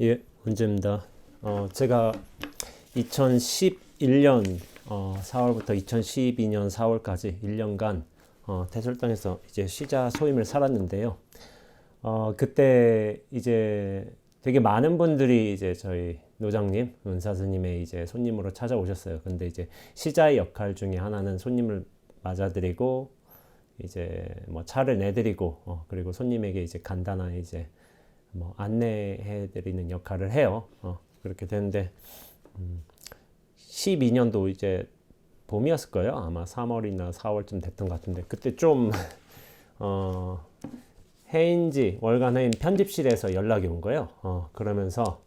예, 문제입니다. 제가 2011년 4월부터 2012년 4월까지 1년간 태설당에서 이제 시자 소임을 살았는데요. 그때 이제 되게 많은 분들이 이제 저희 노장님, 은사스님의 이제 손님으로 찾아오셨어요. 근데 이제 시자의 역할 중에 하나는 손님을 맞아드리고 이제 뭐 차를 내드리고 그리고 손님에게 이제 간단한 이제 뭐 안내해드리는 역할을 해요. 그렇게 되는데 12년도 이제 봄이었을 거예요. 아마 3월이나 4월쯤 됐던 것 같은데 그때 좀 해인지 월간 해인 편집실에서 연락이 온 거예요. 그러면서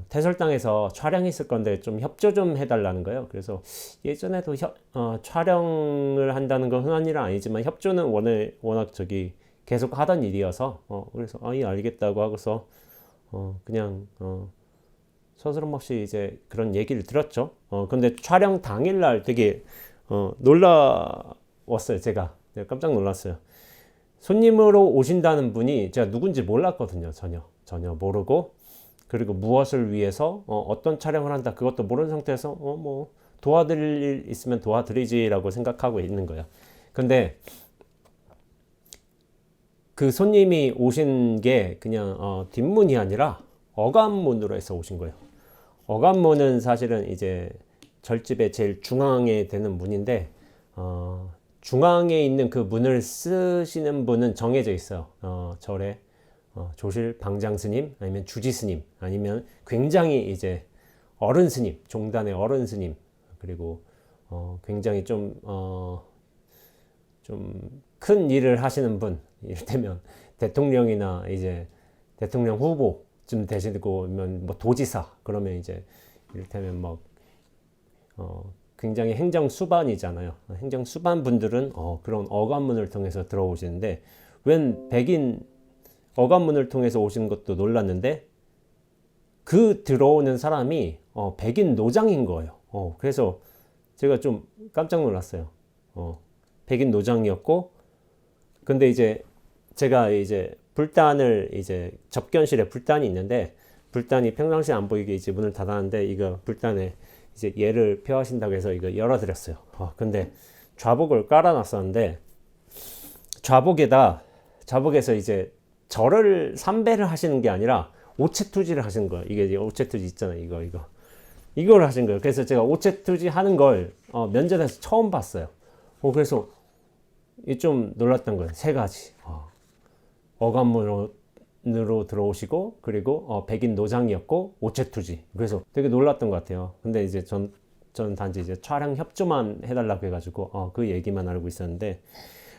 태설당에서 촬영이 있을 건데 좀 협조 좀 해달라는 거예요. 그래서 예전에도 촬영을 한다는 건 흔한 일은 아니지만 협조는 워낙 저기 계속 하던 일이어서 그래서 예 알겠다고 하고서 그냥 서스럼 없이 이제 그런 얘기를 들었죠. 근데 촬영 당일날 되게 놀라웠어요. 제가 깜짝 놀랐어요. 손님으로 오신다는 분이 제가 누군지 몰랐거든요. 전혀 모르고, 그리고 무엇을 위해서 어떤 촬영을 한다 그것도 모르는 상태에서 뭐 도와드릴 일 있으면 도와드리지라고 생각하고 있는 거예요. 근데 그 손님이 오신 게 그냥 뒷문이 아니라 어감문으로 해서 오신 거예요. 어감문은 사실은 이제 절집의 제일 중앙에 되는 문인데 중앙에 있는 그 문을 쓰시는 분은 정해져 있어요. 절에 조실 방장 스님 아니면 주지 스님 아니면 굉장히 이제 어른 스님, 종단의 어른 스님, 그리고 굉장히 좀 큰 일을 하시는 분, 이를테면 대통령이나 이제 대통령 후보쯤 되시고 뭐 도지사 그러면 이제 이를테면 뭐 굉장히 행정 수반이잖아요. 행정 수반 분들은 그런 어감문을 통해서 들어오시는데 웬 백인 어감문을 통해서 오시는 것도 놀랐는데 그 들어오는 사람이 백인 노장인 거예요. 그래서 제가 좀 깜짝 놀랐어요. 백인 노장이었고, 근데 이제 제가 이제 불단을 이제 접견실에 불단이 있는데 불단이 평상시에 안 보이게 이제 문을 닫았는데 이거 불단에 이제 예를 표하신다고 해서 이거 열어드렸어요. 근데 좌복을 깔아놨었는데 좌복에서 이제 절을 삼배를 하시는 게 아니라 오체투지를 하시는 거예요. 이게 이제 오체투지 있잖아요. 이걸 하신 거예요. 그래서 제가 오체투지 하는 걸 면전에서 처음 봤어요. 그래서 좀 놀랐던 거예요. 세 가지. 어감문으로 들어오시고, 그리고 백인 노장이었고, 오체투지. 그래서 되게 놀랐던 것 같아요. 근데 이제 전 단지 이제 촬영 협조만 해달라고 해가지고, 그 얘기만 알고 있었는데,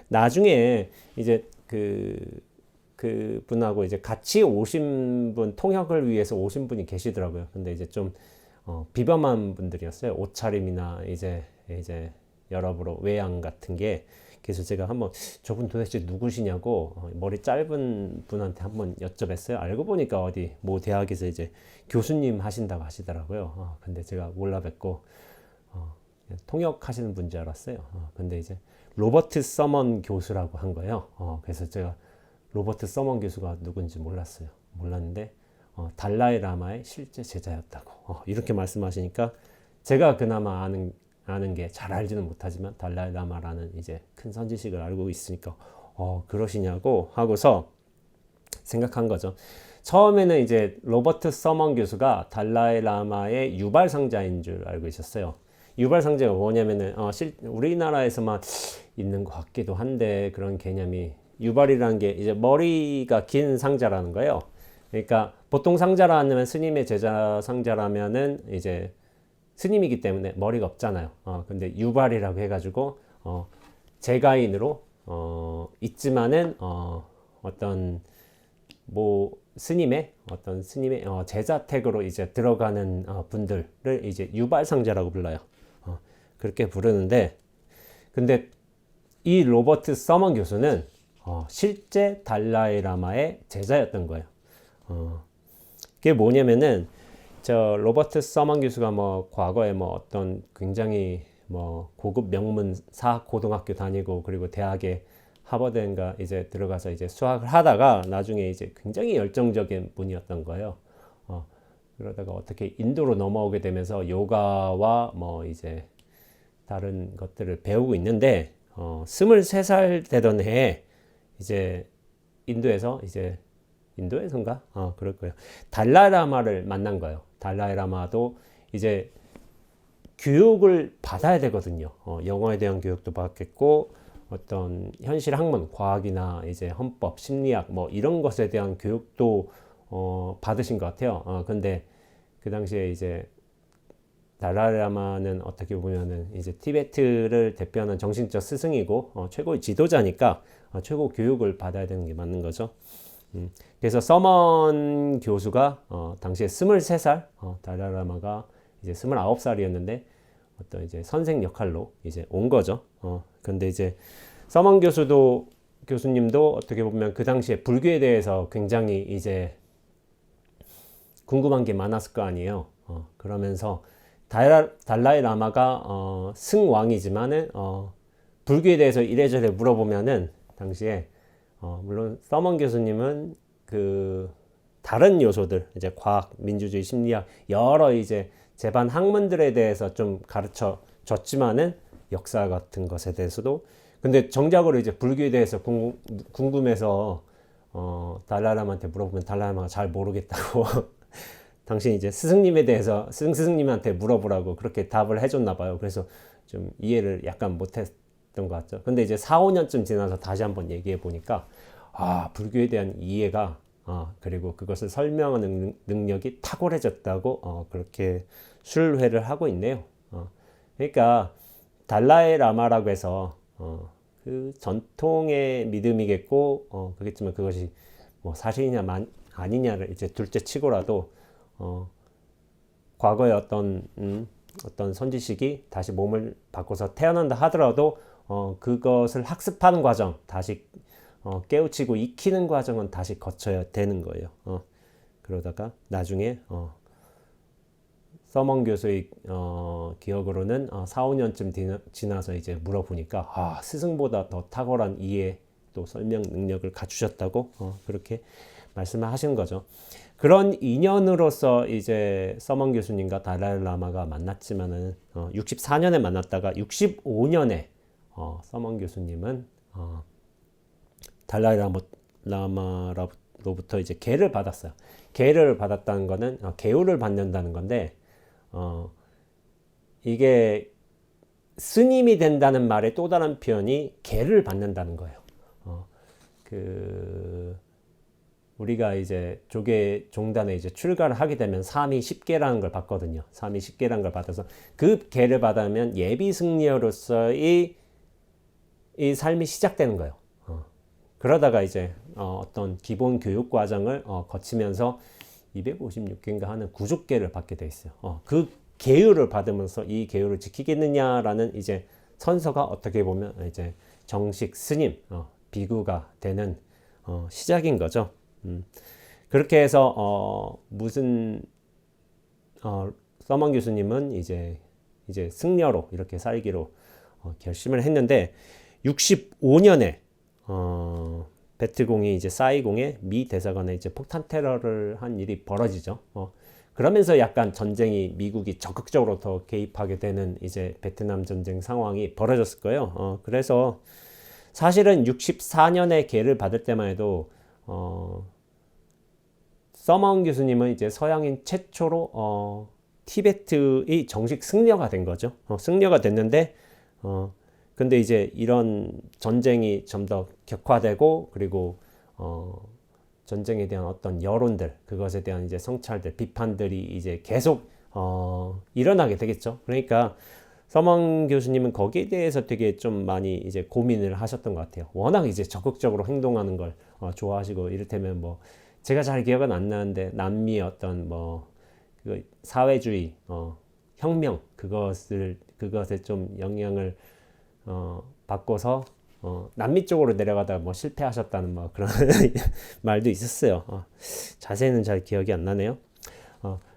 나중에 이제 그 분하고 이제 같이 오신 분, 통역을 위해서 오신 분이 계시더라고요. 근데 이제 좀, 비범한 분들이었어요. 옷차림이나 이제 여러모로 외양 같은 게. 그래서 제가 한번 저분 도대체 누구시냐고 머리 짧은 분한테 한번 여쭤봤어요. 알고 보니까 어디 모 대학에서 이제 교수님 하신다고 하시더라고요. 근데 제가 몰라 뵙고 통역 하시는 분인 줄 알았어요. 근데 이제 로버트 서먼 교수라고 한 거예요. 그래서 제가 로버트 서먼 교수가 누군지 몰랐는데 달라이 라마의 실제 제자였다고 이렇게 말씀하시니까 제가 그나마 아는 게 잘 알지는 못하지만 달라이 라마라는 이제 큰 선지식을 알고 있으니까 그러시냐고 하고서 생각한 거죠. 처음에는 이제 로버트 서먼 교수가 달라이 라마의 유발상자인 줄 알고 있었어요. 유발상자가 뭐냐면은 우리나라에서만 있는 것 같기도 한데 그런 개념이 유발이라는 게 이제 머리가 긴 상자라는 거예요. 그러니까 보통 상자라면 스님의 제자 상자라면은 이제 스님이기 때문에 머리가 없잖아요. 근데 유발이라고 해가지고 제가인으로 있지만은 어떤 뭐 스님의 제자 택으로 이제 들어가는 분들을 이제 유발상자라고 불러요. 그렇게 부르는데 근데 이 로버트 서먼 교수는 실제 달라이 라마의 제자였던 거예요. 그게 뭐냐면은 저 로버트 서먼 교수가 뭐 과거에 뭐 어떤 굉장히 뭐 고급 명문 고등학교 다니고 그리고 대학에 하버드인가 이제 들어가서 이제 수학을 하다가 나중에 이제 굉장히 열정적인 분이었던 거예요. 그러다가 어떻게 인도로 넘어오게 되면서 요가와 뭐 이제 다른 것들을 배우고 있는데 23살 되던 해에 이제 인도에서 이제 인도에선가? 그럴 거예요. 달라이라마를 만난 거예요. 달라이라마도 이제 교육을 받아야 되거든요. 영어에 대한 교육도 받겠고 어떤 현실 학문, 과학이나 이제 헌법, 심리학 뭐 이런 것에 대한 교육도 받으신 것 같아요. 근데 그 당시에 이제 달라이라마는 어떻게 보면은 이제 티베트를 대표하는 정신적 스승이고 최고의 지도자니까 최고 교육을 받아야 되는 게 맞는 거죠. 그래서 서먼 교수가 당시에 23살, 달라이라마가 이제 29살이었는데 어떤 이제 선생 역할로 이제 온 거죠. 근데 이제 서먼 교수님도 어떻게 보면 그 당시에 불교에 대해서 굉장히 이제 궁금한 게 많았을 거 아니에요. 그러면서 달라이라마가 승왕이지만은 불교에 대해서 이래저래 물어보면은 당시에 물론 서먼 교수님은 그 다른 요소들 이제 과학, 민주주의, 심리학 여러 이제 제반 학문들에 대해서 좀 가르쳐 줬지만은 역사 같은 것에 대해서도 근데 정작으로 이제 불교에 대해서 궁금해서 달라이라마한테 물어보면 달라이라마가 잘 모르겠다고 당신 이제 스승님에 대해서 스승님한테 물어보라고 그렇게 답을 해줬나 봐요. 그래서 좀 이해를 약간 못했던 것 같죠. 근데 이제 4, 5년쯤 지나서 다시 한번 얘기해 보니까 불교에 대한 이해가 그리고 그것을 설명하는 능력이 탁월해졌다고 그렇게 술회를 하고 있네요. 그러니까 달라이라마라고 해서 그 전통의 믿음이겠고 그렇겠지만 그것이 뭐 사실이냐 아니냐를 이제 둘째 치고라도 과거의 어떤 선지식이 다시 몸을 바꿔서 태어난다 하더라도 그것을 학습하는 과정, 다시 깨우치고 익히는 과정은 다시 거쳐야 되는 거예요. 그러다가 나중에 서먼 교수의 기억으로는 4, 5년쯤 지나서 이제 물어보니까 스승보다 더 탁월한 이해 또 설명 능력을 갖추셨다고 그렇게 말씀을 하신 거죠. 그런 인연으로서 이제 서먼 교수님과 달라이라마가 만났지만은 64년에 만났다가 65년에 서먼 교수님은 달라이라마로부터 이제 계를 받았어요. 계를 받았다는 거는 계율을 받는다는 건데 이게 스님이 된다는 말의 또 다른 표현이 계를 받는다는 거예요. 우리가 이제 조계 종단에 이제 출가를 하게 되면 삼위 10계라는 걸 받거든요. 삼위 10계라는 걸 받아서 그 계를 받으면 예비 승려로서의 이 삶이 시작되는 거예요. 그러다가 이제 어떤 기본 교육 과정을 거치면서 256계인가 하는 구족계를 받게 돼 있어요. 그 계율을 받으면서 이 계율을 지키겠느냐라는 이제 선서가 어떻게 보면 이제 정식 스님, 비구가 되는 시작인 거죠. 그렇게 해서 서먼 교수님은 이제 승려로 이렇게 살기로 결심을 했는데 65년에 베트공이 이제 사이공에 미 대사관에 이제 폭탄 테러를 한 일이 벌어지죠. 그러면서 약간 전쟁이 미국이 적극적으로 더 개입하게 되는 이제 베트남 전쟁 상황이 벌어졌을 거예요. 그래서 사실은 64년에 계를 받을 때만 해도 서먼 교수님은 이제 서양인 최초로 티베트의 정식 승려가 된 거죠. 승려가 됐는데 근데 이제 이런 전쟁이 좀 더 격화되고 그리고 전쟁에 대한 어떤 여론들 그것에 대한 이제 성찰들 비판들이 이제 계속 일어나게 되겠죠. 그러니까 서먼 교수님은 거기에 대해서 되게 좀 많이 이제 고민을 하셨던 것 같아요. 워낙 이제 적극적으로 행동하는 걸 좋아하시고 이를테면 뭐 제가 잘 기억은 안 나는데 남미의 어떤 그 사회주의 혁명 그것에 좀 영향을 바꿔서 남미 쪽으로 내려가다가 뭐 실패하셨다는 뭐 그런 말도 있었어요. 자세히는 잘 기억이 안 나네요.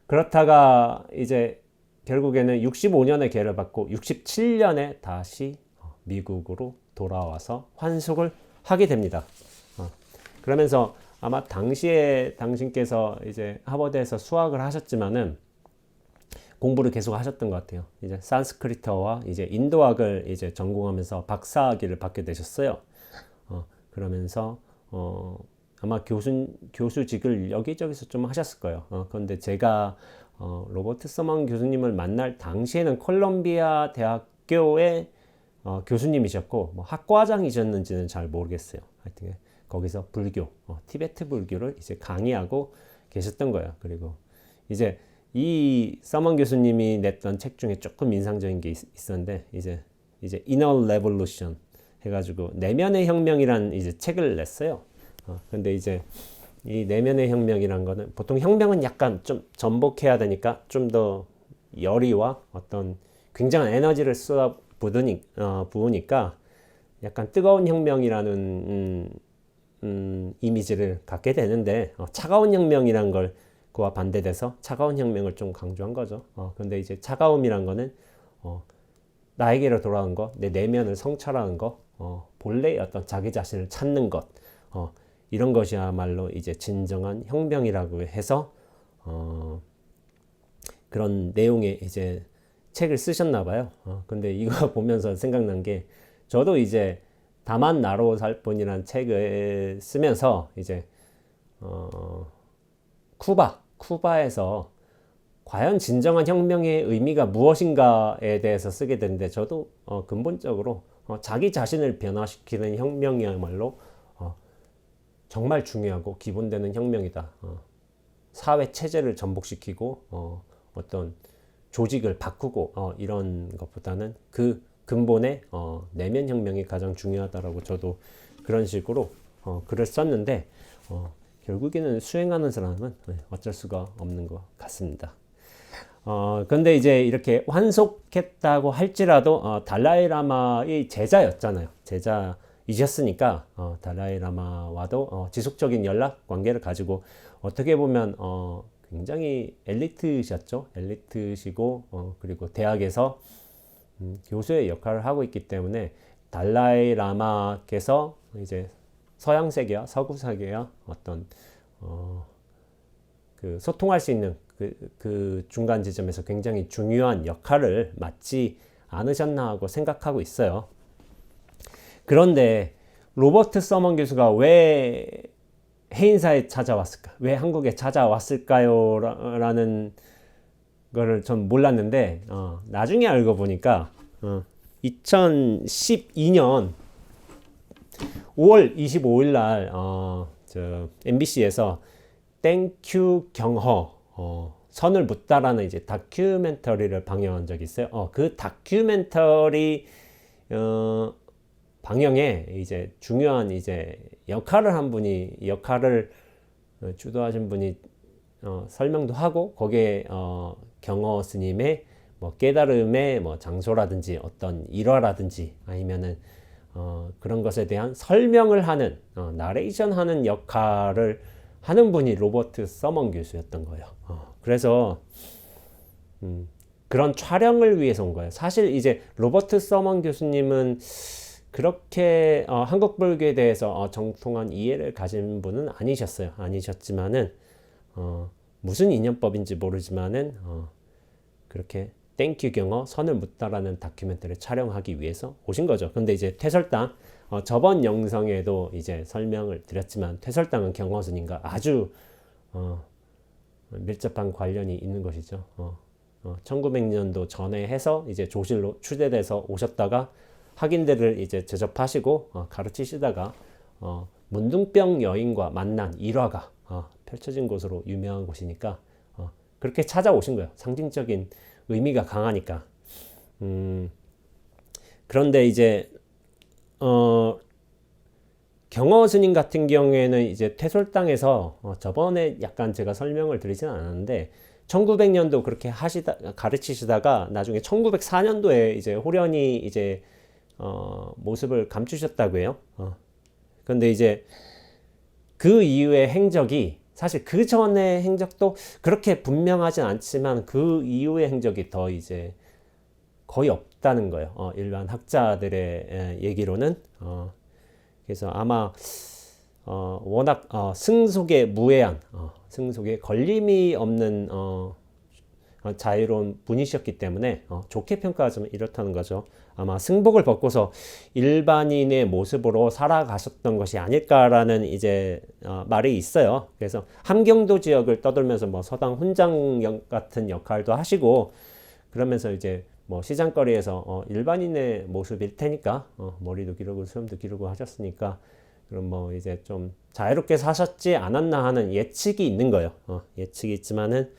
그렇다가 이제 결국에는 65년에 계를 받고 67년에 다시 미국으로 돌아와서 환속을 하게 됩니다. 그러면서 아마 당시에 당신께서 이제 하버드에서 수학을 하셨지만은 공부를 계속 하셨던 것 같아요. 이제 산스크리트어와 이제 인도학을 이제 전공하면서 박사학위를 받게 되셨어요. 그러면서 아마 교수직을 여기저기서 좀 하셨을 거예요. 그런데 제가 로버트 서먼 교수님을 만날 당시에는 콜롬비아 대학교의 교수님이셨고 뭐 학과장이셨는지는 잘 모르겠어요. 하여튼 거기서 불교, 티베트 불교를 이제 강의하고 계셨던 거예요. 그리고 이제 이 서먼 교수님이 냈던 책 중에 조금 인상적인 게 있었는데 이제 Inner Revolution 해가지고 내면의 혁명이란 이제 책을 냈어요. 근데 이제 이 내면의 혁명이란 거는 보통 혁명은 약간 좀 전복해야 되니까 좀 더 열의와 어떤 굉장한 에너지를 쏟아 부으니까 약간 뜨거운 혁명이라는 이미지를 갖게 되는데 차가운 혁명이란 걸 그와 반대돼서 차가운 혁명을 좀 강조한 거죠. 근데 이제 차가움이란 거는 나에게로 돌아온 것, 내 내면을 성찰하는 것, 본래의 어떤 자기 자신을 찾는 것, 이런 것이야말로 이제 진정한 혁명이라고 해서 그런 내용의 이제 책을 쓰셨나 봐요. 근데 이거 보면서 생각난 게 저도 이제 다만 나로 살 뿐이라는 책을 쓰면서 이제 쿠바에서 과연 진정한 혁명의 의미가 무엇인가에 대해서 쓰게 되는데 저도 근본적으로 자기 자신을 변화시키는 혁명이야말로 정말 중요하고 기본되는 혁명이다. 사회 체제를 전복시키고 어떤 조직을 바꾸고 이런 것보다는 그 근본의 내면 혁명이 가장 중요하다라고 저도 그런 식으로 글을 썼는데 결국에는 수행하는 사람은 어쩔 수가 없는 것 같습니다. 근데 이제 이렇게 환속했다고 할지라도 달라이 라마의 제자였잖아요. 제자이셨으니까 달라이 라마와도 지속적인 연락 관계를 가지고 어떻게 보면 굉장히 엘리트셨죠. 엘리트시고 그리고 대학에서 교수의 역할을 하고 있기 때문에 달라이 라마께서 이제 서양 세계와 서구 세계와 어떤 그 소통할 수 있는 그 중간 지점에서 굉장히 중요한 역할을 맡지 않으셨나 하고 생각하고 있어요. 그런데 로버트 서먼 교수가 왜 해인사에 찾아왔을까? 왜 한국에 찾아왔을까요? 라는 거를 전 몰랐는데 나중에 알고 보니까 2012년 5월 25일 날 MBC에서 땡큐 경허 선을 묻다라는 이제 다큐멘터리를 방영한 적이 있어요. 그 다큐멘터리 방영에 이제 중요한 이제 역할을 주도하신 분이 설명도 하고 거기에 경허 스님의 뭐 깨달음의 뭐 장소라든지 어떤 일화라든지 아니면은 그런 것에 대한 설명을 하는 나레이션 하는 역할을 하는 분이 로버트 서먼 교수였던 거예요. 그래서 그런 촬영을 위해서 온 거예요. 사실 이제 로버트 서먼 교수님은 그렇게 한국 불교에 대해서 정통한 이해를 가진 분은 아니셨지만은 무슨 인연법인지 모르지만은 그렇게 땡큐 경허 선을 묻다라는 다큐멘터리를 촬영하기 위해서 오신 거죠. 근데 이제 퇴설당 저번 영상에도 이제 설명을 드렸지만 퇴설당은 경허 스님과 아주 밀접한 관련이 있는 것이죠. 1900년도 전에 해서 이제 조실로 추대돼서 오셨다가 학인들을 이제 제접하시고 가르치시다가 문둥병 여인과 만난 일화가 펼쳐진 곳으로 유명한 곳이니까 그렇게 찾아오신 거예요. 상징적인 의미가 강하니까. 그런데 이제 경허 스님 같은 경우에는 이제 퇴솔당에서 저번에 약간 제가 설명을 드리지는 않았는데 1900년도 그렇게 가르치시다가 나중에 1904년도에 이제 호련히 이제 모습을 감추셨다고 해요. 근데 이제 그 이후의 행적이 사실 그 전의 행적도 그렇게 분명하진 않지만 그 이후의 행적이 더 이제 거의 없다는 거예요. 일반 학자들의 얘기로는. 그래서 아마 워낙 승속에 무해한, 승속에 걸림이 없는 자유로운 분이셨기 때문에 좋게 평가하자면 이렇다는 거죠. 아마 승복을 벗고서 일반인의 모습으로 살아가셨던 것이 아닐까라는 이제 말이 있어요. 그래서 함경도 지역을 떠돌면서 뭐 서당 훈장 같은 역할도 하시고 그러면서 이제 뭐 시장거리에서 일반인의 모습일 테니까 머리도 기르고 수염도 기르고 하셨으니까 그럼 뭐 이제 좀 자유롭게 사셨지 않았나 하는 예측이 있는 거예요. 예측이 있지만은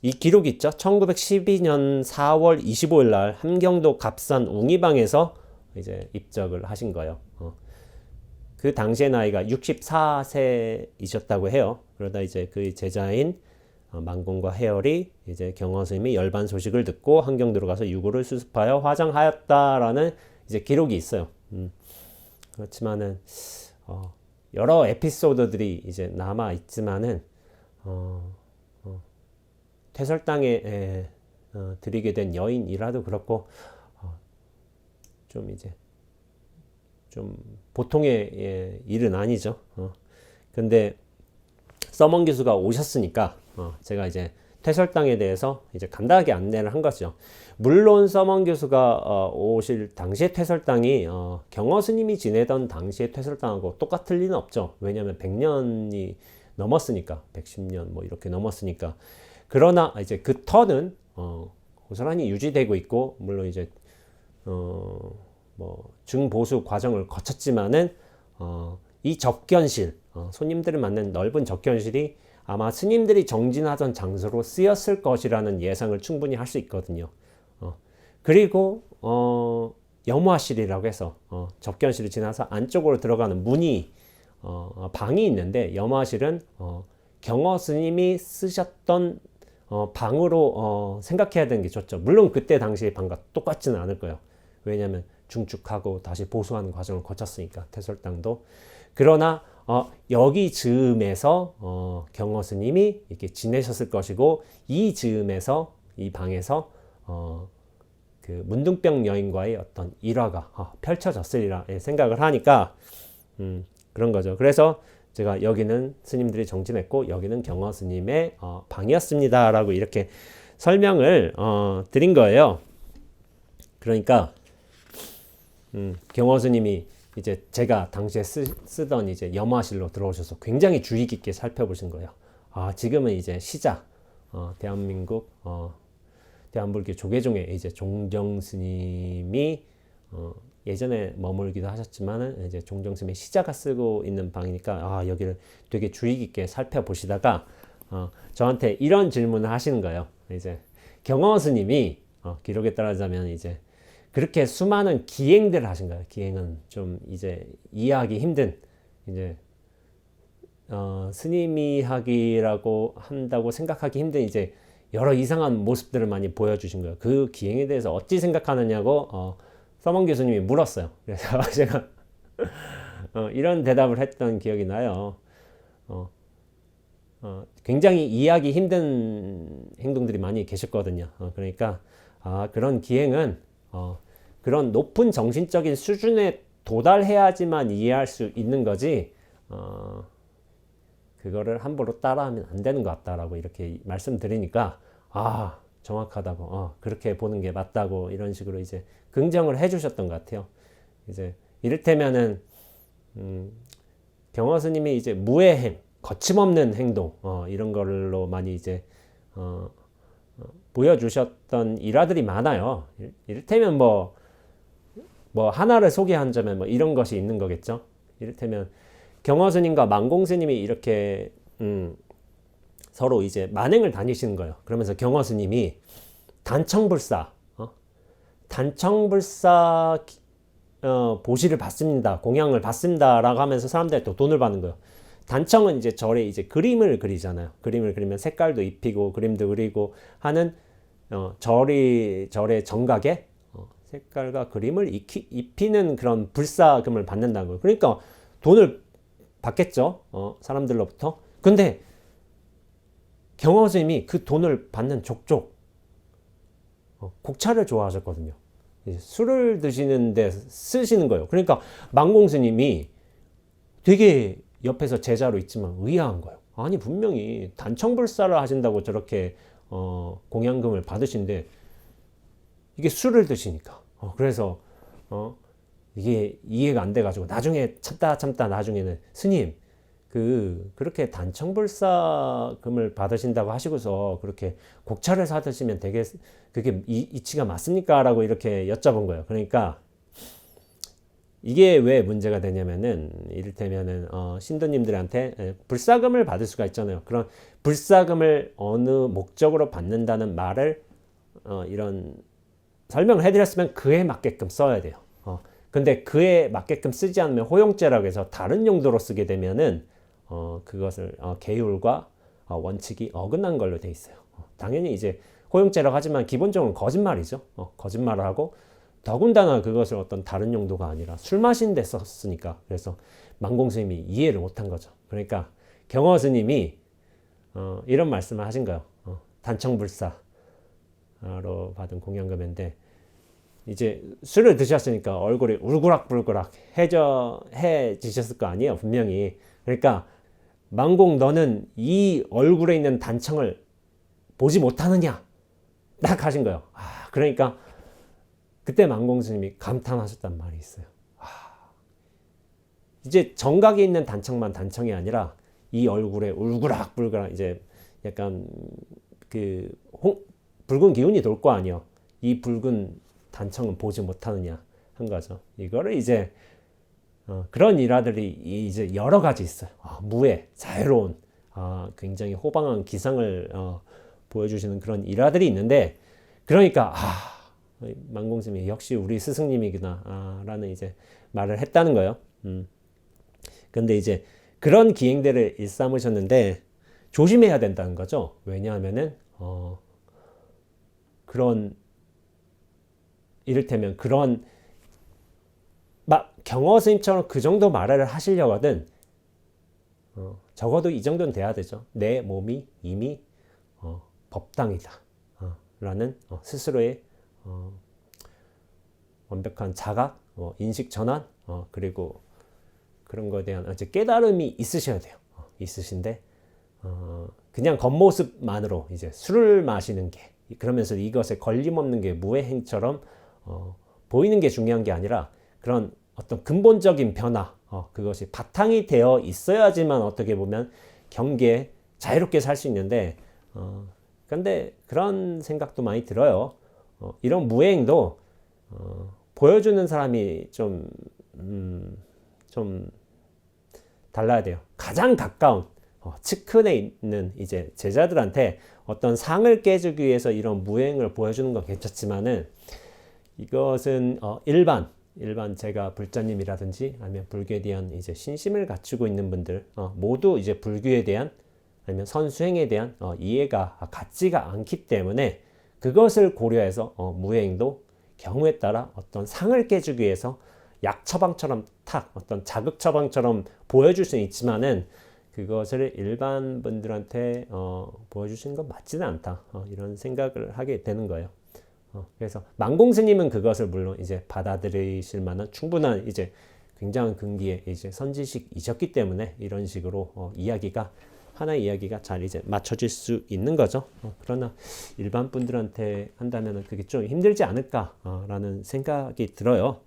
이 기록이 있죠. 1912년 4월 25일 날 함경도 갑산 웅이방에서 이제 입적을 하신 거예요. 그 당시의 나이가 64세이셨다고 해요. 그러다 이제 그 제자인 만공과 해열이 이제 경허 스님이 열반 소식을 듣고 함경 들어가서 유구를 수습하여 화장하였다라는 이제 기록이 있어요. 그렇지만은 여러 에피소드들이 이제 남아 있지만은 퇴설당에 들이게 된 여인이라도 그렇고 좀 이제 좀 보통의 일은 아니죠. 근데 서먼 교수가 오셨으니까 제가 이제 퇴설당에 대해서 이제 간단하게 안내를 한 거죠. 물론 서먼 교수가 오실 당시의 퇴설당이 경허 스님이 지내던 당시의 퇴설당하고 똑같을 리는 없죠. 왜냐하면 100년이 넘었으니까, 110년 뭐 이렇게 넘었으니까. 그러나 이제 그 터는 고스란히 유지되고 있고, 물론 이제 뭐 중보수 과정을 거쳤지만은 이 접견실, 손님들을 맞는 넓은 접견실이 아마 스님들이 정진하던 장소로 쓰였을 것이라는 예상을 충분히 할 수 있거든요. 그리고 염화실이라고 해서 접견실을 지나서 안쪽으로 들어가는 문이 방이 있는데, 염화실은 경허 스님이 쓰셨던 방으로 생각해야 되는 게 좋죠. 물론 그때 당시의 방과 똑같지는 않을 거예요. 왜냐하면 중축하고 다시 보수하는 과정을 거쳤으니까, 퇴설당도. 그러나 여기 즈음에서 경허 스님이 이렇게 지내셨을 것이고, 이 즈음에서, 이 방에서 그 문둥병 여인과의 어떤 일화가 펼쳐졌으리라 생각을 하니까 그런 거죠. 그래서 제가 여기는 스님들이 정진했고 여기는 경허 스님의 방이었습니다 라고 이렇게 설명을 드린 거예요. 그러니까 경허 스님이 이제 제가 당시에 쓰던 이제 염화실로 들어오셔서 굉장히 주의 깊게 살펴보신 거예요. 지금은 이제 시자, 대한민국 대한불교 조계종의 이제 종정 스님이 예전에 머물기도 하셨지만은 이제 종정 스님의 시자가 쓰고 있는 방이니까 여기를 되게 주의 깊게 살펴보시다가 저한테 이런 질문을 하시는 거예요. 이제 경허 스님이 기록에 따르자면 이제 그렇게 수많은 기행들을 하신 거예요. 기행은 좀 이제 이해하기 힘든, 이제 스님이 하기라고 한다고 생각하기 힘든 이제 여러 이상한 모습들을 많이 보여주신 거예요. 그 기행에 대해서 어찌 생각하느냐고 서먼 교수님이 물었어요. 그래서 제가 이런 대답을 했던 기억이 나요. 굉장히 이해하기 힘든 행동들이 많이 계셨거든요. 그러니까 그런 기행은 그런 높은 정신적인 수준에 도달해야지만 이해할 수 있는 거지, 그거를 함부로 따라하면 안 되는 것 같다라고 이렇게 말씀드리니까 정확하다고, 그렇게 보는 게 맞다고 이런 식으로 이제 긍정을 해주셨던 것 같아요. 이제 이를테면은 경허 스님이 이제 무해행, 거침없는 행동 이런 걸로 많이 이제 보여주셨던 일화들이 많아요. 이를테면 뭐 하나를 소개한다면 뭐 이런 것이 있는 거겠죠. 이를테면 경허 스님과 만공 스님이 이렇게 서로 이제 만행을 다니시는 거예요. 그러면서 경허 스님이 단청불사 보시를 받습니다, 공양을 받습니다라고 하면서 사람들한테 또 돈을 받는 거예요. 단청은 이제 절에 이제 그림을 그리잖아요. 그림을 그리면 색깔도 입히고 그림도 그리고 하는 절의 정각에 색깔과 그림을 입히는 그런 불사금을 받는다는 거예요. 그러니까 돈을 받겠죠, 사람들로부터. 근데 경허 스님이 그 돈을 받는 족족 곡차를 좋아하셨거든요. 술을 드시는데 쓰시는 거예요. 그러니까 만공 스님이 되게 옆에서 제자로 있지만 의아한 거예요. 아니 분명히 단청불사를 하신다고 저렇게 공양금을 받으신데 이게 술을 드시니까 그래서 이게 이해가 안 돼가지고 나중에 참다 나중에는 스님 그렇게 단청불사금을 받으신다고 하시고서 그렇게 곡차를 사드시면 되게 그게 이치가 맞습니까? 라고 이렇게 여쭤본 거예요. 그러니까 이게 왜 문제가 되냐면은 이를테면은 신도님들한테 불사금을 받을 수가 있잖아요. 그런 불사금을 어느 목적으로 받는다는 말을 이런 설명을 해드렸으면 그에 맞게끔 써야 돼요. 근데 그에 맞게끔 쓰지 않으면 호용죄라고 해서 다른 용도로 쓰게 되면은 그것을 계율과 원칙이 어긋난 걸로 돼 있어요. 당연히 이제 호용죄라고 하지만 기본적으로 거짓말이죠. 거짓말을 하고 더군다나 그것을 어떤 다른 용도가 아니라 술 마시는 데 썼으니까. 그래서 만공 스님이 이해를 못한 거죠. 그러니까 경허 스님이 이런 말씀을 하신 거예요. 단청불사로 받은 공양금인데 이제 술을 드셨으니까 얼굴이 울그락불그락 해지셨을 거 아니에요, 분명히. 그러니까 만공 너는 이 얼굴에 있는 단청을 보지 못하느냐 딱 하신 거예요. 그러니까 그때 만공 스님이 감탄하셨단 말이 있어요. 이제 정각에 있는 단청만 단청이 아니라 이 얼굴에 울그락불그락 이제 약간 붉은 기운이 돌 거 아니에요. 이 붉은 단청은 보지 못하느냐 한 거죠. 이거를 이제 그런 일화들이 이제 여러 가지 있어요. 무해, 자유로운, 굉장히 호방한 기상을 보여주시는 그런 일화들이 있는데, 그러니까 만공스님이 역시 우리 스승님이구나 라는 이제 말을 했다는 거예요. 근데 이제 그런 기행들을 일삼으셨는데 조심해야 된다는 거죠. 왜냐하면은 그런 이를테면 그런 막 경허 스님처럼 그 정도 말을 하시려거든 적어도 이 정도는 돼야 되죠. 내 몸이 이미 법당이다 라는 스스로의 완벽한 자각, 인식 전환, 그리고 그런 거에 대한 이제 깨달음이 있으셔야 돼요. 있으신데 그냥 겉모습만으로 이제 술을 마시는 게 그러면서 이것에 걸림없는 게 무해행처럼 보이는 게 중요한 게 아니라 그런 어떤 근본적인 변화, 그것이 바탕이 되어 있어야지만 어떻게 보면 경계에 자유롭게 살 수 있는데 근데 그런 생각도 많이 들어요. 이런 무해행도 보여주는 사람이 좀 달라야 돼요. 가장 가까운 측근에 있는 이제 제자들한테 어떤 상을 깨주기 위해서 이런 무행을 보여주는 건 괜찮지만은 이것은 일반 제가 불자님이라든지 아니면 불교에 대한 이제 신심을 갖추고 있는 분들 모두 이제 불교에 대한 아니면 선수행에 대한 이해가 같지가 않기 때문에 그것을 고려해서 무행도 경우에 따라 어떤 상을 깨주기 위해서 약 처방처럼 어떤 자극 처방처럼 보여줄 수는 있지만은 그것을 일반 분들한테 보여주시는 건 맞지는 않다. 이런 생각을 하게 되는 거예요. 그래서 만공 스님은 그것을 물론 이제 받아들이실 만한 충분한 이제 굉장한 근기의 이제 선지식이셨기 때문에 이런 식으로 하나의 이야기가 잘 이제 맞춰질 수 있는 거죠. 그러나 일반 분들한테 한다면은 그게 좀 힘들지 않을까라는 생각이 들어요.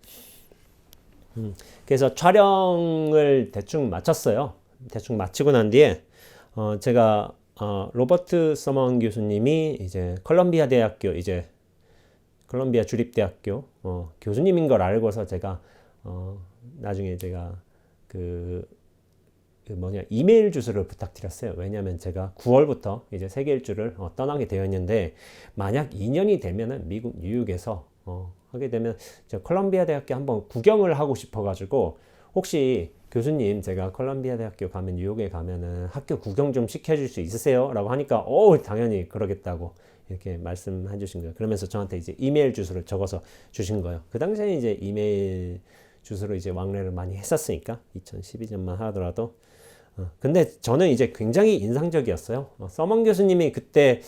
그래서 촬영을 대충 마쳤어요. 대충 마치고 난 뒤에 제가 로버트 서먼 교수님이 이제 컬럼비아 대학교 이제 컬럼비아 주립대학교 교수님인 걸 알고서 제가 나중에 제가 이메일 주소를 부탁드렸어요. 왜냐하면 제가 9월부터 이제 세계 일주를 떠나게 되었는데 만약 2년이 되면은 미국 뉴욕에서 하게 되면 제가 컬럼비아 대학교 한번 구경을 하고 싶어가지고 혹시 교수님 제가 컬럼비아 대학교 가면 뉴욕에 가면은 학교 구경 좀 시켜줄 수 있으세요? 라고 하니까 당연히 그러겠다고 이렇게 말씀해 주신 거예요. 그러면서 저한테 이제 이메일 주소를 적어서 주신 거예요. 그 당시에 이제 이메일 주소로 이제 왕래를 많이 했었으니까 2012년만 하더라도 근데 저는 이제 굉장히 인상적이었어요. 서먼 교수님이 그때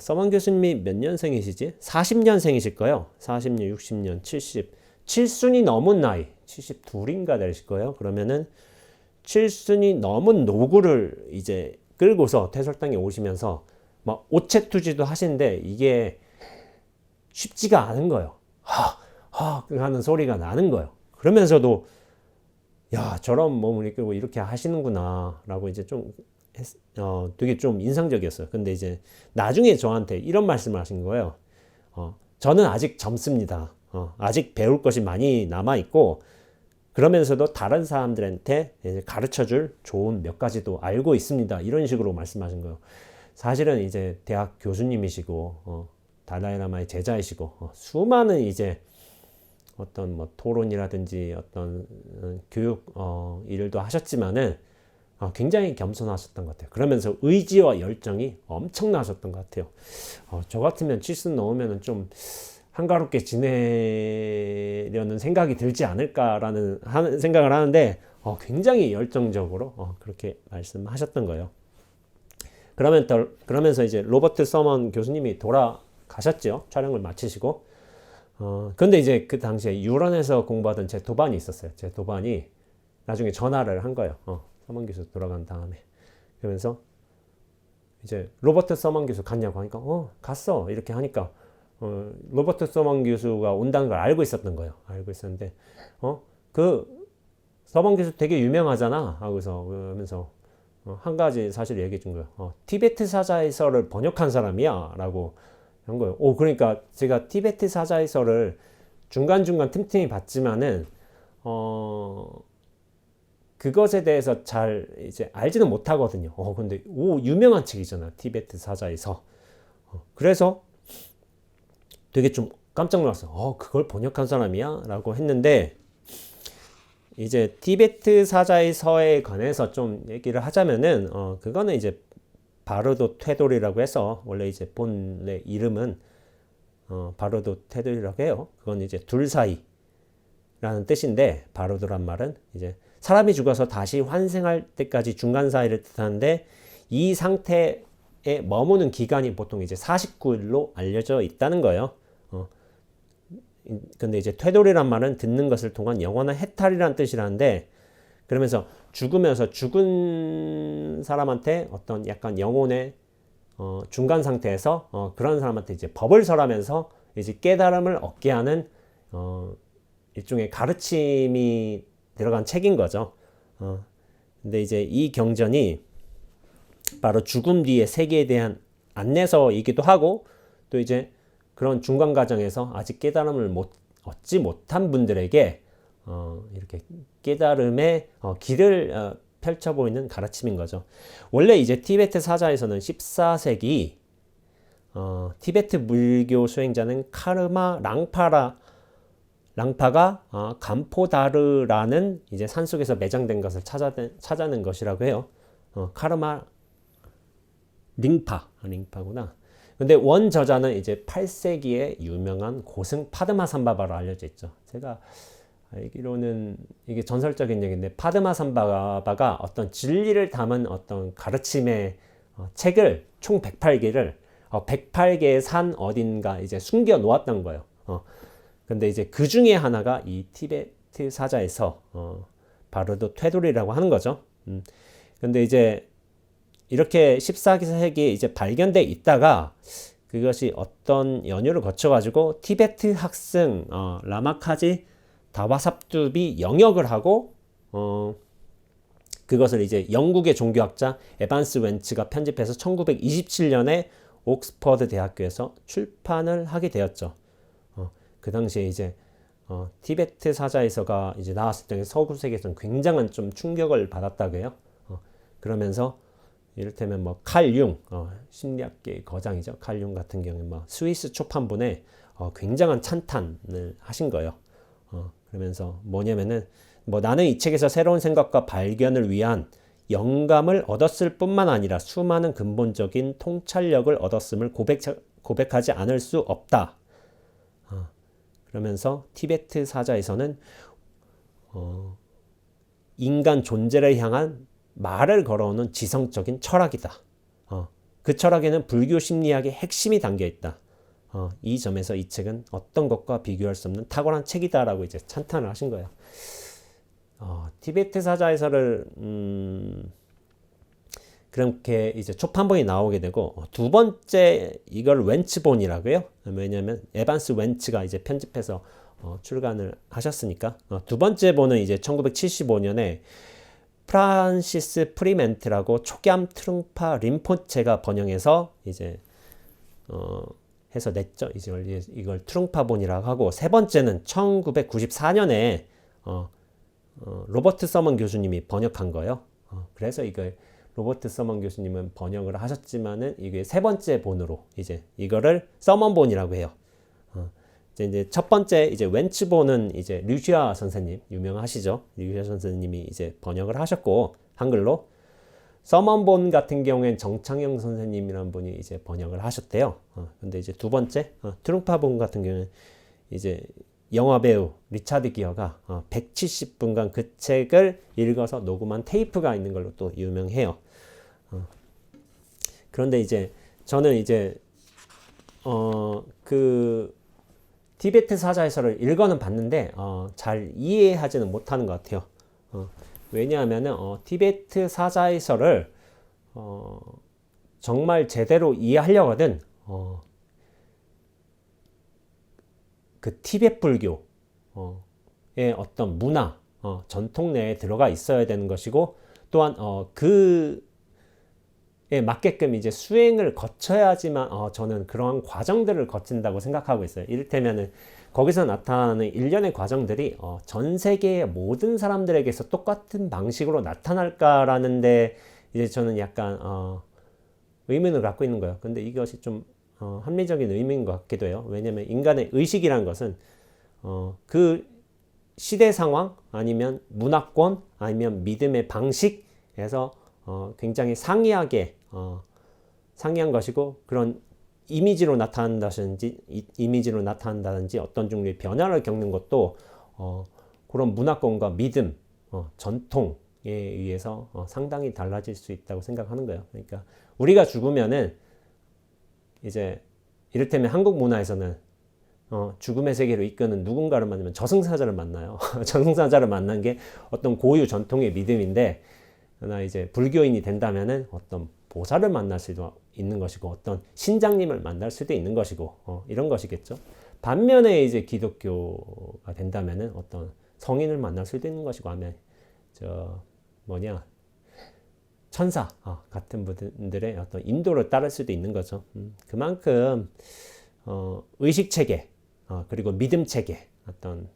서먼 교수님이 몇 년생이시지? 40년생이실 거예요. 40년, 60년, 70 칠순이 넘은 나이, 72인가 되실 거예요. 그러면은 칠순이 넘은 노구를 이제 끌고서 퇴솔당에 오시면서 막 오체투지도 하시는데 이게 쉽지가 않은 거예요. 하는 소리가 나는 거예요. 그러면서도 야, 저런 몸을 이끌고 이렇게 하시는구나 라고 이제 좀 되게 좀 인상적이었어요. 근데 이제 나중에 저한테 이런 말씀을 하신 거예요. 저는 아직 젊습니다. 아직 배울 것이 많이 남아있고, 그러면서도 다른 사람들한테 가르쳐 줄 좋은 몇 가지도 알고 있습니다. 이런 식으로 말씀하신 거예요. 사실은 이제 대학 교수님이시고, 달라이라마의 제자이시고, 수많은 이제 어떤 뭐 토론이라든지 어떤 교육 일도 하셨지만은 굉장히 겸손하셨던 것 같아요. 그러면서 의지와 열정이 엄청나셨던 것 같아요. 저 같으면 칠순 넘으면은 좀 한가롭게 지내려는 생각이 들지 않을까라는 생각을 하는데 굉장히 열정적으로 그렇게 말씀하셨던 거예요. 그러면서 이제 로버트 서먼 교수님이 돌아가셨죠. 촬영을 마치시고. 근데 이제 그 당시에 유런에서 공부하던 제 도반이 있었어요. 제 도반이 나중에 전화를 한 거예요. 서먼 교수 돌아간 다음에. 그러면서 이제 로버트 서먼 교수 갔냐고 하니까 갔어 이렇게 하니까 로버트 서먼 교수가 온다는 걸 알고 있었던 거예요. 알고 있었는데 그 서먼 교수 되게 유명하잖아 하고서 그러면서 한 가지 사실 얘기해 준 거예요. 티베트 사자의서를 번역한 사람이야 라고 한 거예요. 그러니까 제가 티베트 사자의서를 중간중간 틈틈이 봤지만은 그것에 대해서 잘 이제 알지는 못하거든요. 근데 유명한 책이잖아요. 티베트 사자의서. 그래서 되게 좀 깜짝 놀랐어요. 그걸 번역한 사람이야? 라고 했는데 이제 티베트 사자의서에 관해서 좀 얘기를 하자면은 그거는 이제 바르도 테돌이라고 해서 원래 이제 본래 이름은 바르도 테돌이라고 해요. 그건 이제 둘 사이라는 뜻인데 바르도란 말은 이제 사람이 죽어서 다시 환생할 때까지 중간 사이를 뜻하는데 이 상태에 머무는 기간이 보통 이제 49일로 알려져 있다는 거예요. 근데 이제 퇴돌이란 말은 듣는 것을 통한 영원한 해탈이라는 뜻이라는데 그러면서 죽으면서 죽은 사람한테 어떤 약간 영혼의 중간 상태에서 그런 사람한테 이제 법을 설하면서 이제 깨달음을 얻게 하는 일종의 가르침이 들어간 책인 거죠. 근데 이제 이 경전이 바로 죽음 뒤의 세계에 대한 안내서이기도 하고 또 이제 그런 중간 과정에서 아직 깨달음을 얻지 못한 분들에게 이렇게 깨달음의 길을 펼쳐 보이는 가르침인 거죠. 원래 이제 티베트 사자에서는 14세기 티베트 물교 수행자는 카르마 랑파가 간포다르라는 이제 산속에서 매장된 것을 찾아낸 것이라고 해요. 카르마 링파구나. 근데 원 저자는 이제 8세기에 유명한 고승 파드마삼바바로 알려져 있죠. 제가 알기로는 이게 전설적인 얘기인데 파드마삼바바가 어떤 진리를 담은 어떤 가르침의 책을 총 108개를 108개의 산 어딘가 이제 숨겨 놓았던 거예요. 근데 이제 그 중에 하나가 이 티베트 사자에서 바르도 퇴돌이라고 하는 거죠. 근데 이제 이렇게 14세기에 이제 발견돼 있다가 그것이 어떤 연유를 거쳐가지고 티베트 학승 라마카지 다와삽두비 영역을 하고 그것을 이제 영국의 종교학자 에반스 웬츠가 편집해서 1927년에 옥스퍼드 대학교에서 출판을 하게 되었죠. 그 당시에 이제 티베트 사자에서가 이제 나왔을 때 서구 세계에서는 굉장한 좀 충격을 받았다고 해요. 그러면서 이를테면 뭐 칼융 심리학계의 거장이죠. 칼융 같은 경우에 뭐 스위스 초판본에 굉장한 찬탄을 하신 거예요. 그러면서 뭐냐면은 뭐 나는 이 책에서 새로운 생각과 발견을 위한 영감을 얻었을 뿐만 아니라 수많은 근본적인 통찰력을 얻었음을 고백하지 않을 수 없다. 그러면서 티베트 사자에서는 인간 존재를 향한 말을 걸어오는 지성적인 철학이다. 그 철학에는 불교 심리학의 핵심이 담겨 있다. 이 점에서 이 책은 어떤 것과 비교할 수 없는 탁월한 책이다라고 이제 찬탄을 하신 거예요. 티베트 사자에서를 그렇게 이제 초판본이 나오게 되고, 두 번째 이걸 웬츠본이라고요. 왜냐하면 에반스 웬츠가 이제 편집해서 출간을 하셨으니까. 두 번째 본은 이제 1975년에 프란시스 프리멘트라고 초기암 트룽파 림포체가 번역해서 이제 해서 냈죠. 이걸 트룽파본이라고 하고, 세 번째는 1994년에 로버트 서먼 교수님이 번역한 거예요. 그래서 이걸 로버트 서먼 교수님은 번역을 하셨지만은 이게 세 번째 본으로 이제 이거를 서먼본이라고 해요. 이제 첫 번째 이제 웬츠본은 이제 류시아 선생님 유명하시죠? 류시아 선생님이 이제 번역을 하셨고 한글로, 서먼본 같은 경우엔 정창영 선생님이라는 분이 이제 번역을 하셨대요. 근데 이제 두 번째 트룽파본 같은 경우는 이제 영화 배우 리차드 기어가 170분간 그 책을 읽어서 녹음한 테이프가 있는 걸로 또 유명해요. 그런데 이제 저는 이제 그 티베트 사자에서를 읽어는 봤는데 잘 이해하지는 못하는 것 같아요. 왜냐하면은 티베트 사자에서를 정말 제대로 이해하려거든 그 티베트 불교의 어떤 문화, 전통 내에 들어가 있어야 되는 것이고, 또한 그에 맞게끔 이제 수행을 거쳐야지만 저는 그러한 과정들을 거친다고 생각하고 있어요. 이를테면은 거기서 나타나는 일련의 과정들이 전 세계의 모든 사람들에게서 똑같은 방식으로 나타날까라는데 이제 저는 약간 의문을 갖고 있는 거예요. 근데 이것이 좀 합리적인 의미인 것 같기도 해요. 왜냐하면 인간의 의식이라는 것은 그 시대 상황 아니면 문화권 아니면 믿음의 방식에서 굉장히 상이한 것이고, 그런 이미지로 나타난다든지 어떤 종류의 변화를 겪는 것도 그런 문화권과 믿음, 전통에 의해서 상당히 달라질 수 있다고 생각하는 거예요. 그러니까 우리가 죽으면은 이제 이를테면 한국 문화에서는 죽음의 세계로 이끄는 누군가를 만나면 저승사자를 만나요. 저승사자를 만난 게 어떤 고유 전통의 믿음인데, 나 이제 불교인이 된다면은 어떤 보살을 만날 수도 있는 것이고, 어떤 신장님을 만날 수도 있는 것이고, 이런 것이겠죠. 반면에 이제 기독교가 된다면은 어떤 성인을 만날 수도 있는 것이고 하면 천사 같은 분들의 어떤 인도를 따를 수도 있는 거죠. 그만큼 의식 체계 그리고 믿음 체계 어떤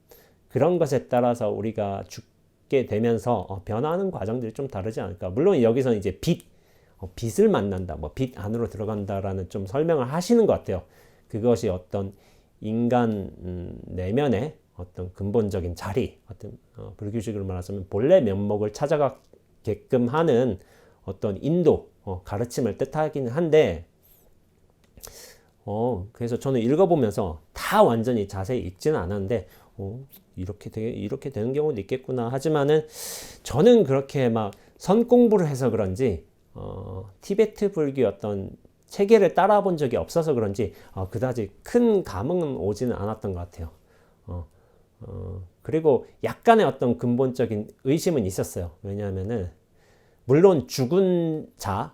그런 것에 따라서 우리가 죽게 되면서 변화하는 과정들이 좀 다르지 않을까. 물론 여기서는 이제 빛을 만난다, 빛 안으로 들어간다라는 좀 설명을 하시는 것 같아요. 그것이 어떤 인간 내면의 어떤 근본적인 자리, 어떤 불교식으로 말하자면 본래 면목을 찾아가게끔 하는 어떤 인도, 가르침을 뜻하기는 한데, 그래서 저는 읽어보면서 다 완전히 자세히 읽지는 않았는데, 이렇게 되는 경우도 있겠구나. 하지만은 저는 그렇게 막 선공부를 해서 그런지, 티베트 불교 어떤 체계를 따라 본 적이 없어서 그런지, 그다지 큰 감흥은 오지는 않았던 것 같아요. 그리고 약간의 어떤 근본적인 의심은 있었어요. 왜냐하면은, 물론 죽은 자,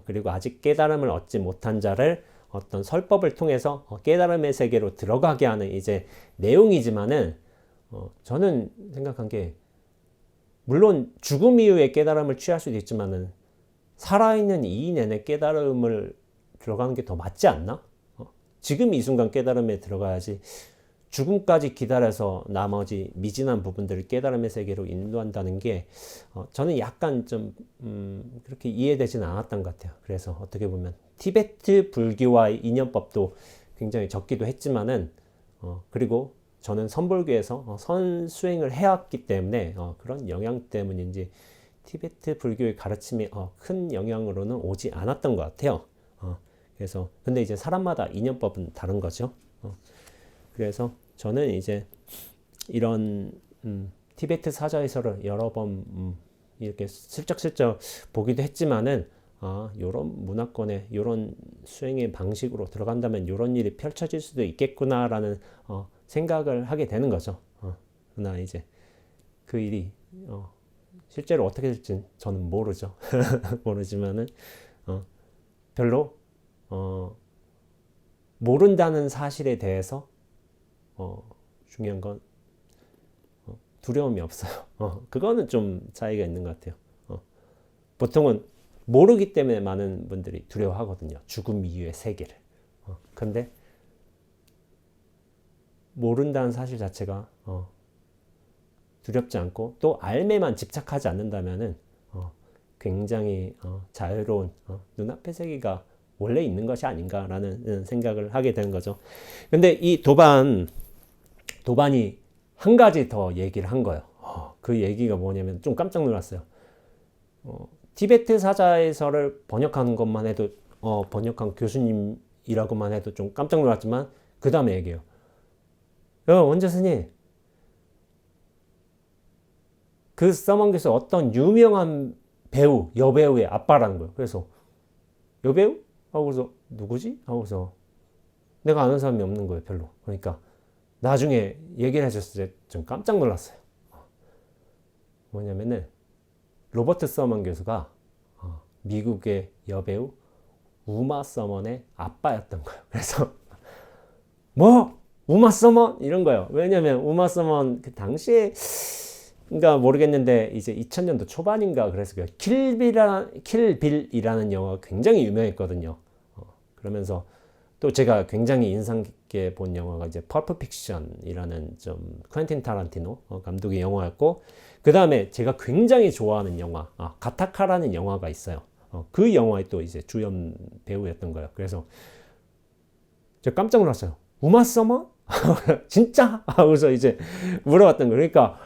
그리고 아직 깨달음을 얻지 못한 자를 어떤 설법을 통해서 깨달음의 세계로 들어가게 하는 이제 내용이지만은, 저는 생각한 게, 물론 죽음 이후에 깨달음을 취할 수도 있지만은, 살아있는 이 내내 깨달음을 들어가는 게 더 맞지 않나? 지금 이 순간 깨달음에 들어가야지, 죽음까지 기다려서 나머지 미진한 부분들을 깨달음의 세계로 인도한다는 게 저는 약간 좀 그렇게 이해되지는 않았던 것 같아요. 그래서 어떻게 보면 티베트 불교와의 인연법도 굉장히 적기도 했지만은 그리고 저는 선불교에서 선수행을 해왔기 때문에 그런 영향 때문인지 티베트 불교의 가르침이 큰 영향으로는 오지 않았던 것 같아요. 그래서 근데 이제 사람마다 인연법은 다른 거죠. 그래서 저는 이제 이런 티베트 사자에서를 여러 번 이렇게 슬쩍슬쩍 보기도 했지만은 요런 문화권에 요런 수행의 방식으로 들어간다면 요런 일이 펼쳐질 수도 있겠구나라는 생각을 하게 되는 거죠. 그러나 이제 그 일이 실제로 어떻게 될지는 저는 모르죠. 모르지만은 별로 모른다는 사실에 대해서 중요한 건 두려움이 없어요. 그거는 좀 차이가 있는 것 같아요. 보통은 모르기 때문에 많은 분들이 두려워하거든요. 죽음 이후의 세계를. 근데 모른다는 사실 자체가 두렵지 않고 또 알매만 집착하지 않는다면은 굉장히 자유로운 눈앞의 세계가 원래 있는 것이 아닌가라는 생각을 하게 되는 거죠. 근데 이 도반이 한 가지 더 얘기를 한 거예요. 그 얘기가 뭐냐면 좀 깜짝 놀랐어요. 티베트 사자에서를 번역하는 것만 해도 번역한 교수님이라고만 해도 좀 깜짝 놀랐지만 그 다음에 얘기해요. 원재스님, 그 써먼 교수 어떤 유명한 배우, 여배우의 아빠라는 거예요. 그래서 여배우? 하고서 누구지? 하고서 내가 아는 사람이 없는 거예요. 별로. 그러니까 나중에 얘기를 해줬을 때 좀 깜짝 놀랐어요. 뭐냐면은 로버트 서먼 교수가 미국의 여배우 우마 서먼의 아빠였던 거예요. 그래서 뭐? 우마 서먼? 이런 거예요. 왜냐면 우마 서먼 그 당시에 인가 모르겠는데 이제 2000년도 초반인가 그래서 그 킬빌이라는 영화가 굉장히 유명했거든요. 그러면서 또 제가 굉장히 인상 깊게 본 영화가 이제 펄프 픽션이라는 좀 퀸틴 타란티노 감독의 영화였고, 그 다음에 제가 굉장히 좋아하는 영화 가타카라는 영화가 있어요. 그 영화에 또 이제 주연 배우였던 거예요. 그래서 제가 깜짝 놀랐어요. 우마 서먼? 진짜? 하고서 이제 물어봤던 거예요. 그러니까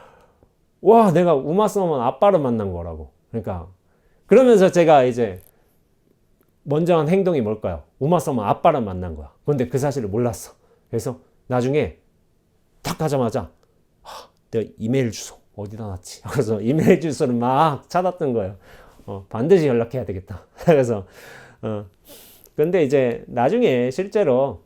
와, 내가 우마 서먼 아빠를 만난 거라고. 그러니까 그러면서 제가 이제 먼저 한 행동이 뭘까요? 우마 서먼 아빠를 만난 거야. 그런데 그 사실을 몰랐어. 그래서 나중에 딱 가자마자 내가 이메일 주소 어디다 놨지? 그래서 이메일 주소를 막 찾았던 거예요. 반드시 연락해야 되겠다. 그래서 근데 이제 나중에 실제로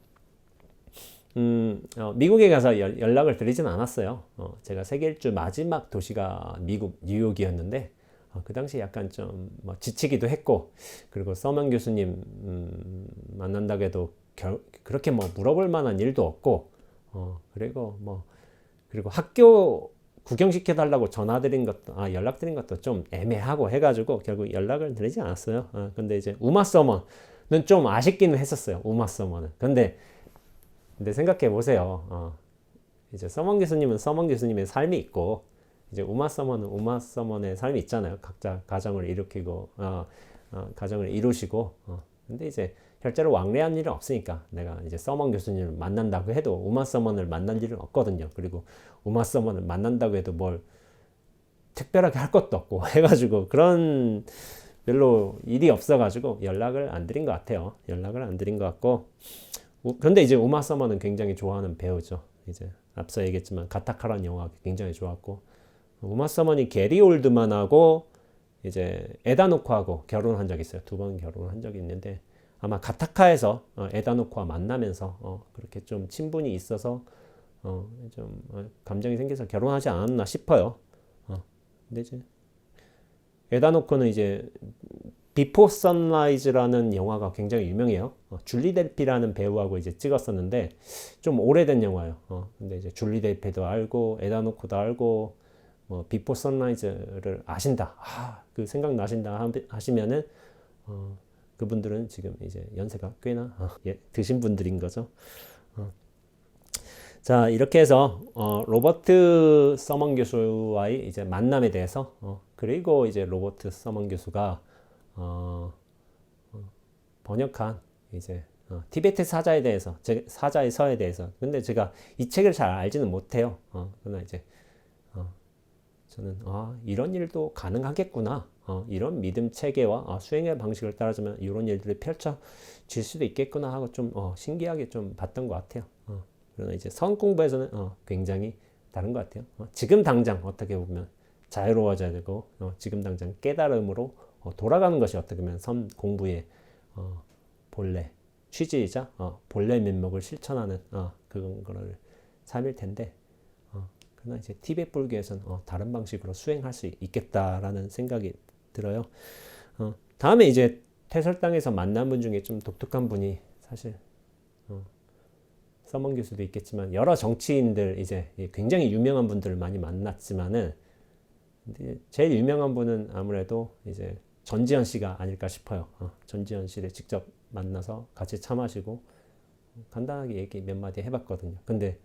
미국에 가서 연락을 드리진 않았어요. 제가 세계 일주 마지막 도시가 미국 뉴욕이었는데 그 당시 약간 좀 뭐 지치기도 했고, 그리고 서먼 교수님 만난다고 해도 그렇게 뭐 물어볼 만한 일도 없고, 그리고 학교 구경시켜 달라고 전화드린 것도 연락드린 것도 좀 애매하고 해가지고 결국 연락을 드리지 않았어요. 근데 이제 우마 서먼은 좀 아쉽기는 했었어요. 우마 서먼은. 근데 생각해 보세요. 이제 서먼 교수님은 서먼 교수님의 삶이 있고, 이제 우마 서먼은 우마 서먼의 삶이 있잖아요. 각자 가정을 일으키고 가정을 이루시고. 근데 이제 실제로 왕래한 일은 없으니까 내가 이제 서먼 교수님을 만난다고 해도 우마 서먼을 만날 일은 없거든요. 그리고 우마 서먼을 만난다고 해도 뭘 특별하게 할 것도 없고 해가지고 그런 별로 일이 없어가지고 연락을 안 드린 것 같아요. 연락을 안 드린 것 같고. 근데 이제 우마 서먼은 굉장히 좋아하는 배우죠. 이제 앞서 얘기했지만 가타카라는 영화 굉장히 좋았고, 우마 서먼이 게리 올드만하고 이제 에다노코하고 결혼한 적이 있어요. 2번 결혼한 적이 있는데 아마 가타카에서 에다노코와 만나면서 그렇게 좀 친분이 있어서 좀 감정이 생겨서 결혼하지 않았나 싶어요. 근데 이제 에다노코는 이제 비포 선라이즈라는 영화가 굉장히 유명해요. 줄리 델피라는 배우하고 이제 찍었었는데 좀 오래된 영화예요. 근데 이제 줄리 델피도 알고 에다노코도 알고 뭐 비포 선라이즈를 아신다. 그 생각나신다 하시면은 그분들은 지금 이제 연세가 꽤나 드신 분들인 거죠. 자, 이렇게 해서 로버트 서먼 교수와의 이제 만남에 대해서 그리고 이제 로버트 서먼 교수가 번역한 이제 티베트 사자에 대해서, 사자의 서에 대해서. 근데 제가 이 책을 잘 알지는 못해요. 그러나 이제 저는 이런 일도 가능하겠구나. 이런 믿음 체계와 수행의 방식을 따라주면 이런 일들이 펼쳐질 수도 있겠구나 하고 좀 신기하게 좀 봤던 것 같아요. 그러나 이제 성 공부에서는 굉장히 다른 것 같아요. 지금 당장 어떻게 보면 자유로워져야 되고 지금 당장 깨달음으로 돌아가는 것이 어떻게 보면 공부의 본래 취지이자 본래 면목을 실천하는 그런 거를 삶일 텐데 그러나 이제 티베트 불교에서는 다른 방식으로 수행할 수 있겠다라는 생각이 들어요. 다음에 이제 태설당에서 만난 분 중에 좀 독특한 분이 사실 서먼 교수도 있겠지만 여러 정치인들 이제 굉장히 유명한 분들을 많이 만났지만은 제일 유명한 분은 아무래도 이제 전지현 씨가 아닐까 싶어요. 전지현 씨를 직접 만나서 같이 차 마시고 간단하게 얘기 몇 마디 해봤거든요. 근데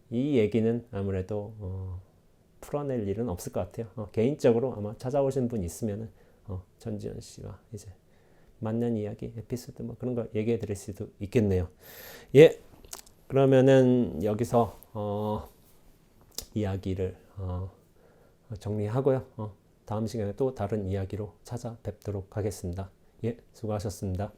이 얘기는 아무래도 풀어낼 일은 없을 것 같아요. 개인적으로 아마 찾아오신 분 있으면은 전지현 씨와 이제 만난 이야기, 에피소드 뭐 그런 거 얘기해 드릴 수도 있겠네요. 예, 그러면은 여기서 이야기를 정리하고요. 다음 시간에 또 다른 이야기로 찾아뵙도록 하겠습니다. 예, 수고하셨습니다.